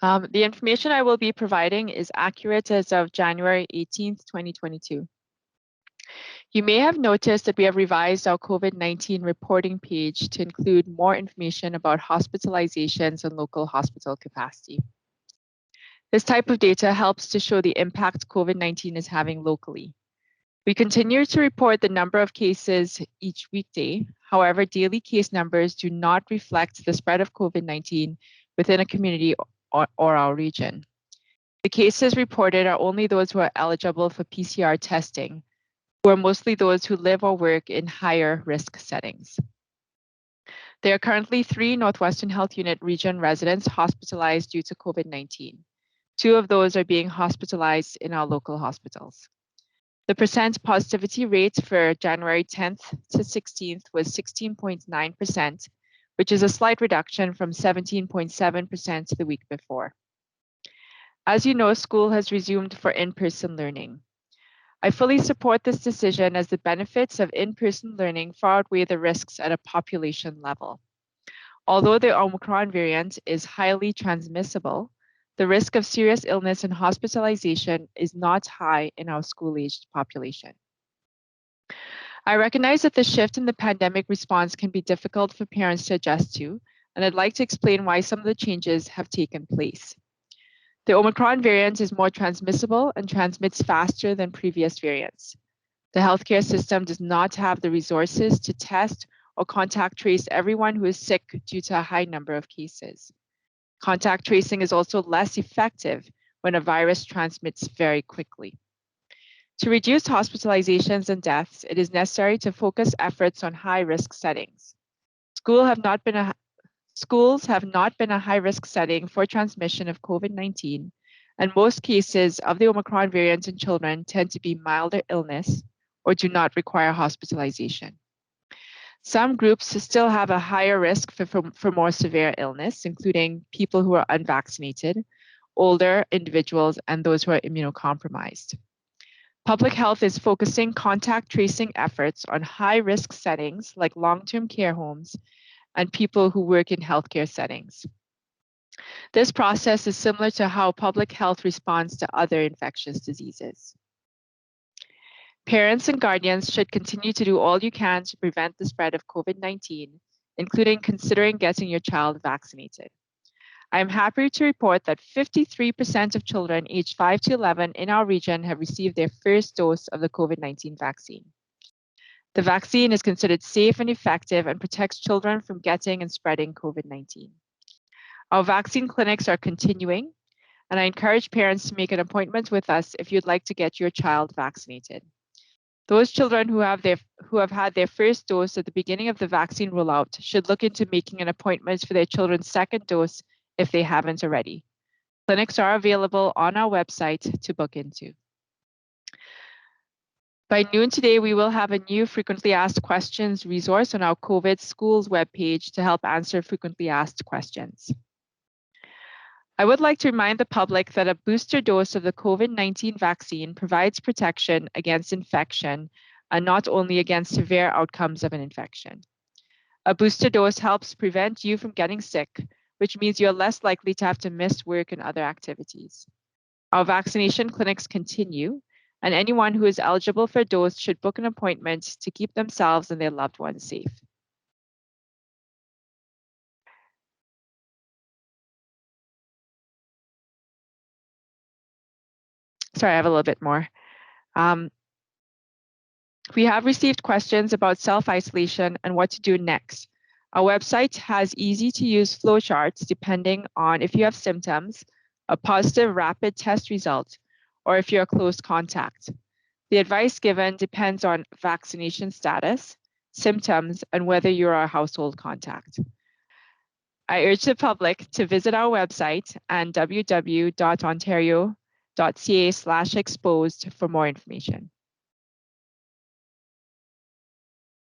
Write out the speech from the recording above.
The information I will be providing is accurate as of January 18th, 2022. You may have noticed that we have revised our COVID-19 reporting page to include more information about hospitalizations and local hospital capacity. This type of data helps to show the impact COVID-19 is having locally. We continue to report the number of cases each weekday. However, daily case numbers do not reflect the spread of COVID-19 within a community or our region. The cases reported are only those who are eligible for PCR testing, who are mostly those who live or work in higher risk settings. There are currently 3 Northwestern Health Unit region residents hospitalized due to COVID-19. 2 of those are being hospitalized in our local hospitals. The percent positivity rate for January 10th to 16th was 16.9%, which is a slight reduction from 17.7% the week before. As you know, school has resumed for in-person learning. I fully support this decision as the benefits of in-person learning far outweigh the risks at a population level. Although the Omicron variant is highly transmissible, the risk of serious illness and hospitalization is not high in our school-aged population. I recognize that the shift in the pandemic response can be difficult for parents to adjust to, and I'd like to explain why some of the changes have taken place. The Omicron variant is more transmissible and transmits faster than previous variants. The healthcare system does not have the resources to test or contact trace everyone who is sick due to a high number of cases. Contact tracing is also less effective when a virus transmits very quickly. To reduce hospitalizations and deaths, it is necessary to focus efforts on high-risk settings. Schools have not been a high-risk setting for transmission of COVID-19, and most cases of the Omicron variant in children tend to be milder illness or do not require hospitalization. Some groups still have a higher risk for more severe illness, including people who are unvaccinated, older individuals, and those who are immunocompromised. Public health is focusing contact tracing efforts on high-risk settings like long-term care homes and people who work in healthcare settings. This process is similar to how public health responds to other infectious diseases. Parents and guardians should continue to do all you can to prevent the spread of COVID-19, including considering getting your child vaccinated. I am happy to report that 53% of children aged 5 to 11 in our region have received their first dose of the COVID-19 vaccine. The vaccine is considered safe and effective and protects children from getting and spreading COVID-19. Our vaccine clinics are continuing, and I encourage parents to make an appointment with us if you'd like to get your child vaccinated. Those children who have had their first dose at the beginning of the vaccine rollout should look into making an appointment for their children's second dose if they haven't already. Clinics are available on our website to book into. By noon today, we will have a new frequently asked questions resource on our COVID schools webpage to help answer frequently asked questions. I would like to remind the public that a booster dose of the COVID-19 vaccine provides protection against infection and not only against severe outcomes of an infection. A booster dose helps prevent you from getting sick, which means you're less likely to have to miss work and other activities. Our vaccination clinics continue, and anyone who is eligible for a dose should book an appointment to keep themselves and their loved ones safe. Sorry, I have a little bit more. We have received questions about self-isolation and what to do next. Our website has easy-to-use flowcharts depending on if you have symptoms, a positive rapid test result, or if you're a close contact. The advice given depends on vaccination status, symptoms, and whether you're a household contact. I urge the public to visit our website and www.ontario.ca/exposed for more information.